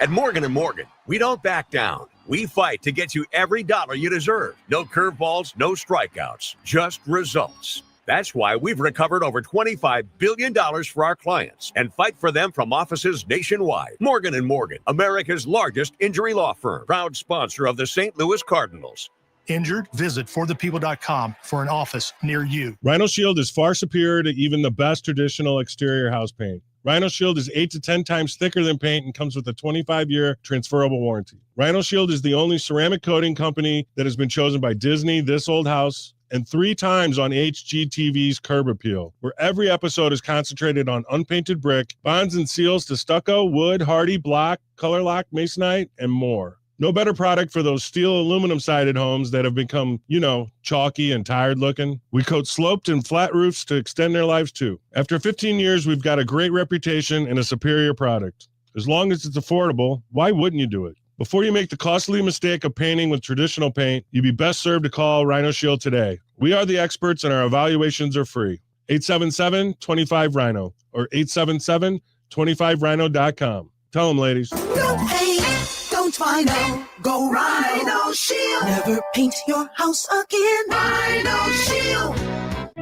At Morgan & Morgan, we don't back down. We fight to get you every dollar you deserve. No curveballs, no strikeouts, just results. That's why we've recovered over $25 billion for our clients and fight for them from offices nationwide. Morgan & Morgan, America's largest injury law firm, proud sponsor of the St. Louis Cardinals. Injured? Visit forthepeople.com for an office near you. Rhino Shield is far superior to even the best traditional exterior house paint. Rhino Shield is 8 to 10 times thicker than paint and comes with a 25-year transferable warranty. Rhino Shield is the only ceramic coating company that has been chosen by Disney, This Old House, and 3 times on HGTV's Curb Appeal, where every episode is concentrated on unpainted brick, bonds and seals to stucco, wood, hardy, block, color lock, masonite, and more. No better product for those steel aluminum-sided homes that have become, chalky and tired looking. We coat sloped and flat roofs to extend their lives too. After 15 years, we've got a great reputation and a superior product. As long as it's affordable, why wouldn't you do it? Before you make the costly mistake of painting with traditional paint, you'd be best served to call Rhino Shield today. We are the experts and our evaluations are free. 877-25-RHINO or 877-25rhino.com. Tell them, ladies. Don't paint, don't Rhino, go Rhino Shield. Never paint your house again. Rhino Shield.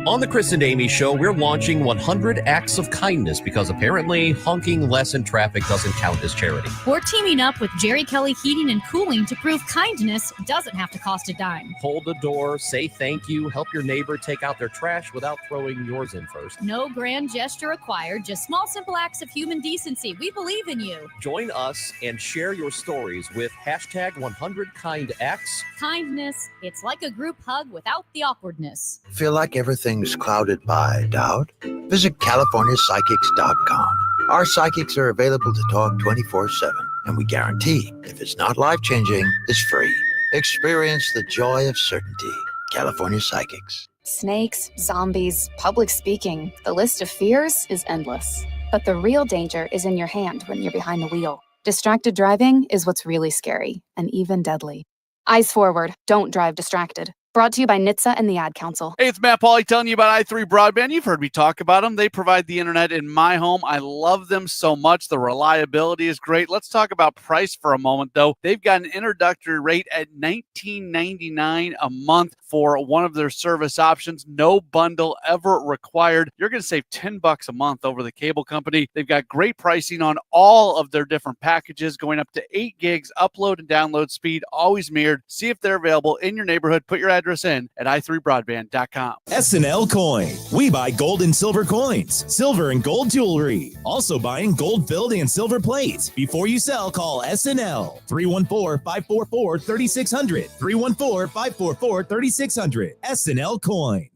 On the Chris and Amy Show, we're launching 100 Acts of Kindness because apparently honking less in traffic doesn't count as charity. We're teaming up with Jerry Kelly Heating and Cooling to prove kindness doesn't have to cost a dime. Hold the door, say thank you, help your neighbor take out their trash without throwing yours in first. No grand gesture required, just small, simple acts of human decency. We believe in you. Join us and share your stories with hashtag 100KindActs. Kindness, it's like a group hug without the awkwardness. Feel like everything's clouded by doubt? Visit CaliforniaPsychics.com. Our psychics are available to talk 24/7, and we guarantee if it's not life-changing, it's free. Experience the joy of certainty. California Psychics. Snakes, zombies, public speaking. The list of fears is endless. But the real danger is in your hand when you're behind the wheel. Distracted driving is what's really scary and even deadly. Eyes forward. Don't drive distracted. Brought to you by NHTSA and the Ad Council. Hey, it's Matt Pauley telling you about i3 Broadband. You've heard me talk about them. They provide the internet in my home. I love them so much. The reliability is great. Let's talk about price for a moment, though. They've got an introductory rate at $19.99 a month for one of their service options. No bundle ever required. You're going to save $10 a month over the cable company. They've got great pricing on all of their different packages, going up to 8 gigs upload and download speed, always mirrored. See if they're available in your neighborhood. Put your address in at i3broadband.com. SNL Coin. We buy gold and silver coins, silver and gold jewelry. Also buying gold-filled and silver plates. Before you sell, call SNL. 314-544-3600. 314-544-3600. SNL Coin.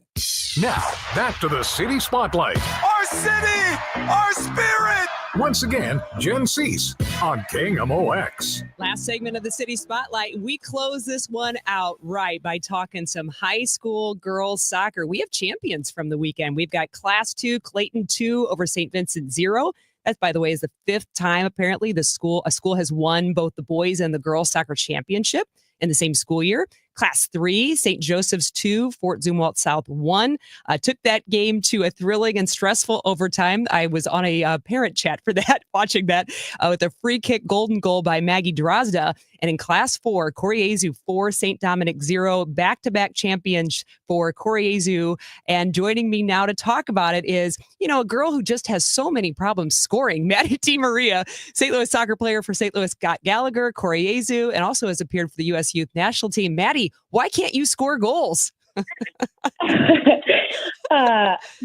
Now, back to the City Spotlight. Our city, our spirit, Once again, Jen Siess on KMOX. Last segment of the City Spotlight. We close this one out right by talking some high school girls soccer. We have champions from the weekend. We've got Class 2, Clayton 2 over St. Vincent 0. That, by the way, is the 5th time apparently a school has won both the boys and the girls soccer championship in the same school year. Class 3, St. Joseph's 2, Fort Zumwalt South 1. Took that game to a thrilling and stressful overtime. I was on a parent chat for that, watching that with a free kick golden goal by Maggie Drozda. And in Class 4, Koryezu 4, St. Dominic 0, back-to-back champions for Koryezu. And joining me now to talk about it is, a girl who just has so many problems scoring, Maddie T. Maria, St. Louis soccer player for St. Louis Scott Gallagher, Koryezu, and also has appeared for the U.S. Youth National Team. Maddie, why can't you score goals? Thank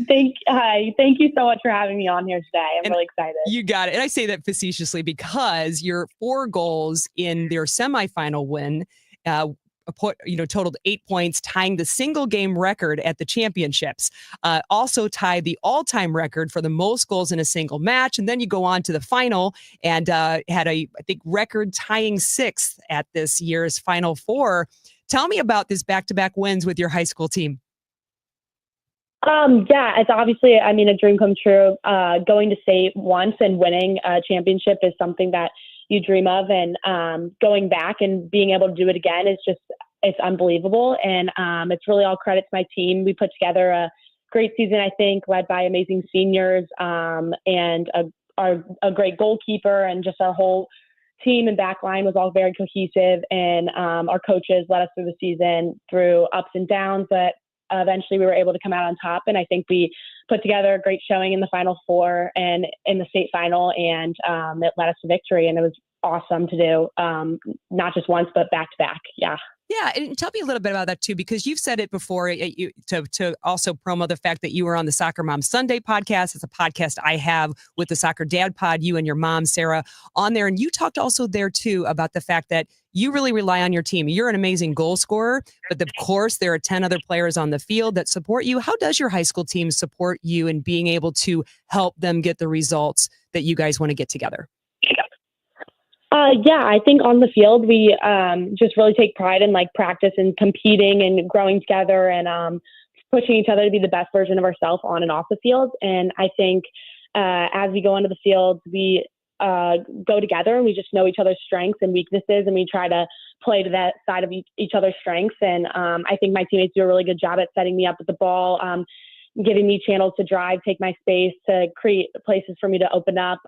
you so much for having me on here today. I'm really excited. You got it. And I say that facetiously because your 4 goals in their semifinal win totaled 8 points, tying the single game record at the championships. Also tied the all-time record for the most goals in a single match. And then you go on to the final and had record tying 6th at this year's Final Four. Tell me about this back-to-back wins with your high school team. Yeah, it's obviously, a dream come true. Going to state once and winning a championship is something that you dream of. And going back and being able to do it again is it's unbelievable. And it's really all credit to my team. We put together a great season, I think, led by amazing seniors and a great goalkeeper, and just our whole team and back line was all very cohesive. And our coaches led us through the season through ups and downs, but eventually we were able to come out on top. And I think we put together a great showing in the Final Four and in the state final, and it led us to victory. And it was awesome to do, not just once, but back to back. Yeah. Yeah, and tell me a little bit about that too, because you've said it before. To also promo the fact that you were on the Soccer Mom Sunday podcast. It's a podcast I have with the Soccer Dad Pod. You and your mom Sarah on there, and you talked also there too about the fact that you really rely on your team. You're an amazing goal scorer, but of course there are 10 other players on the field that support you. How does your high school team support you in being able to help them get the results that you guys want to get together? Yeah, I think on the field, we just really take pride in practice and competing and growing together and pushing each other to be the best version of ourselves on and off the field. And I think as we go into the field, we go together and we just know each other's strengths and weaknesses, and we try to play to that side of each other's strengths. And I think my teammates do a really good job at setting me up with the ball, giving me channels to drive, take my space, to create places for me to open up.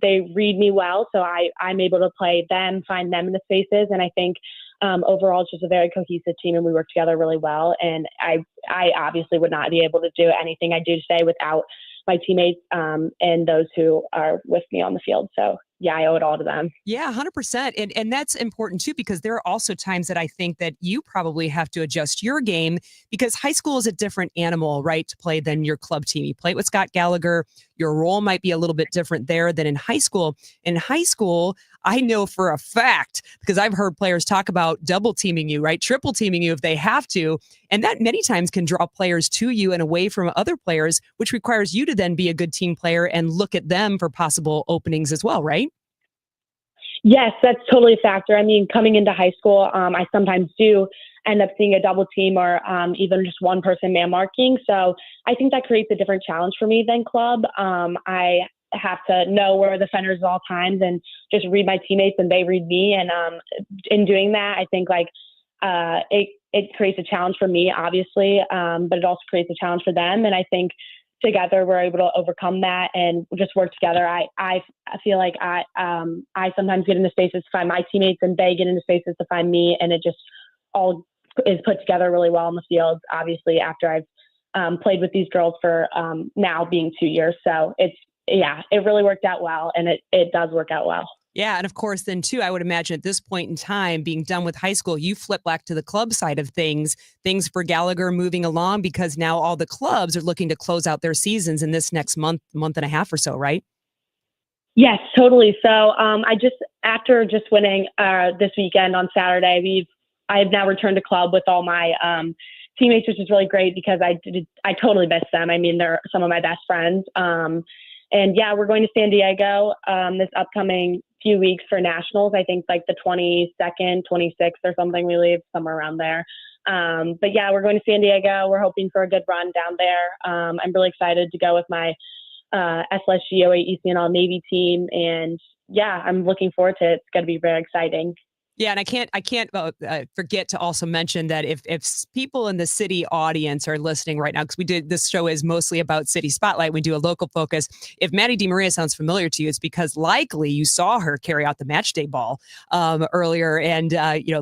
They read me well, so I'm able to play them, find them in the spaces. And I think overall it's just a very cohesive team, and we work together really well. And I obviously would not be able to do anything I do today without my teammates and those who are with me on the field. So yeah, I owe it all to them. Yeah, 100%. And that's important too, because there are also times that I think that you probably have to adjust your game, because high school is a different animal, right, to play than your club team. You play with Scott Gallagher. Your role might be a little bit different there than in high school. In high school, I know for a fact, because I've heard players talk about double teaming you, right? Triple teaming you if they have to. And that many times can draw players to you and away from other players, which requires you to then be a good team player and look at them for possible openings as well, right? Yes, that's totally a factor. I mean, coming into high school, I sometimes do end up seeing a double team or even just one person man marking. So I think that creates a different challenge for me than club. I have to know where the defenders at all times and just read my teammates and they read me. And in doing that, I think it creates a challenge for me, obviously, but it also creates a challenge for them. And I think together we're able to overcome that and just work together. I feel like I sometimes get into spaces to find my teammates and they get into spaces to find me, and it just all is put together really well on the field, obviously, after I've played with these girls for now being 2 years. So it really worked out well, and it does work out well. Yeah. And of course, then too, I would imagine at this point in time, being done with high school, you flip back to the club side of things for Gallagher moving along, because now all the clubs are looking to close out their seasons in this next month and a half or so, right? Yes, totally. So after winning this weekend on Saturday, I have now returned to club with all my teammates, which is really great because I totally miss them. I mean, they're some of my best friends. And yeah, we're going to San Diego this upcoming few weeks for nationals. I think like the 22nd, 26th or something, we leave somewhere around there. But yeah, we're going to San Diego. We're hoping for a good run down there. I'm really excited to go with my SLS ECNL Navy team. And yeah, I'm looking forward to it. It's going to be very exciting. Yeah, and I can't forget to also mention that if people in the city audience are listening right now, because this show is mostly about City Spotlight, we do a local focus. If Maddie DiMaria sounds familiar to you, it's because likely you saw her carry out the match day ball earlier, and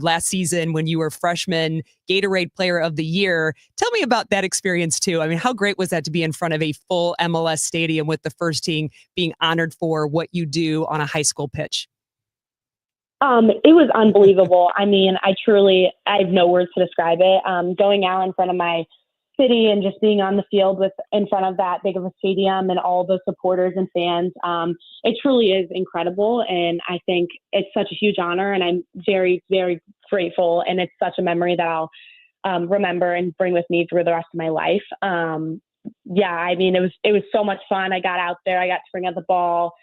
last season when you were freshman Gatorade Player of the Year. Tell me about that experience too. I mean, how great was that to be in front of a full MLS stadium with the first team being honored for what you do on a high school pitch? It was unbelievable. I mean, I have no words to describe it. Going out in front of my city and just being on the field in front of that big of a stadium and all the supporters and fans, it truly is incredible. And I think it's such a huge honor, and I'm very, very grateful. And it's such a memory that I'll remember and bring with me through the rest of my life. Yeah, I mean, it was so much fun. I got out there, I got to bring out the ball.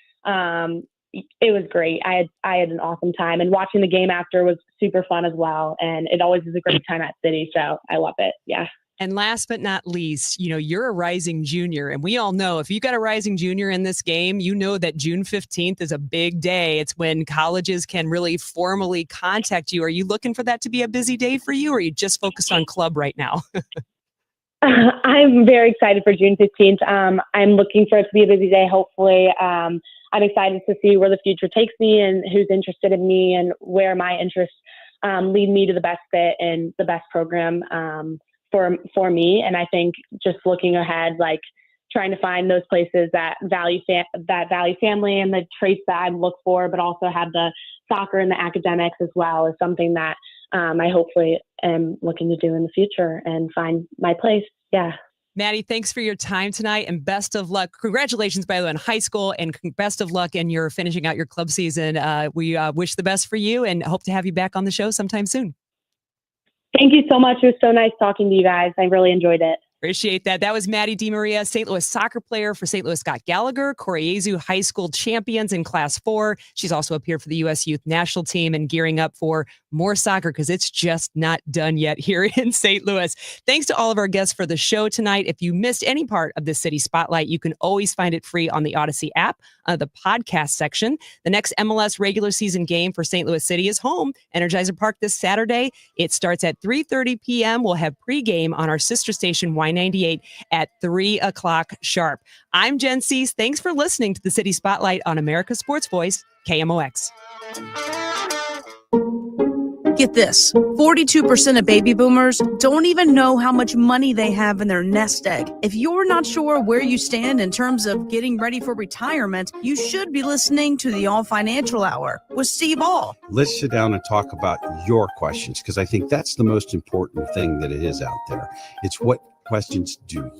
It was great. I had an awesome time, and watching the game after was super fun as well. And it always is a great time at City. So I love it. Yeah. And last but not least, you're a rising junior, and we all know if you got a rising junior in this game, you know that June 15th is a big day. It's when colleges can really formally contact you. Are you looking for that to be a busy day for you, or are you just focused on club right now? I'm very excited for June 15th. I'm looking for it to be a busy day, hopefully. I'm excited to see where the future takes me and who's interested in me and where my interests lead me to the best fit and the best program for me. And I think just looking ahead, like trying to find those places that value family and the traits that I look for, but also have the soccer and the academics as well, is something that I hopefully am looking to do in the future and find my place. Yeah. Maddie, thanks for your time tonight and best of luck. Congratulations, by the way, in high school, and best of luck in your finishing out your club season. We wish the best for you and hope to have you back on the show sometime soon. Thank you so much. It was so nice talking to you guys. I really enjoyed it. Appreciate that. That was Maddie DiMaria, St. Louis soccer player for St. Louis Scott Gallagher, Koryezu High School champions in Class 4. She's also appeared for the U.S. Youth National Team and gearing up for more soccer because it's just not done yet here in St. Louis. Thanks to all of our guests for the show tonight. If you missed any part of the City Spotlight, you can always find it free on the Odyssey app, the podcast section. The next MLS regular season game for St. Louis City is home, Energizer Park, this Saturday. It starts at 3:30 p.m. We'll have pregame on our sister station, Y98, at 3 o'clock sharp. I'm Jen Siess. Thanks for listening to the City Spotlight on America's Sports Voice, KMOX. Get this, 42% of baby boomers don't even know how much money they have in their nest egg. If you're not sure where you stand in terms of getting ready for retirement, you should be listening to the All Financial Hour with Steve All. Let's sit down and talk about your questions, because I think that's the most important thing that it is out there. It's what questions do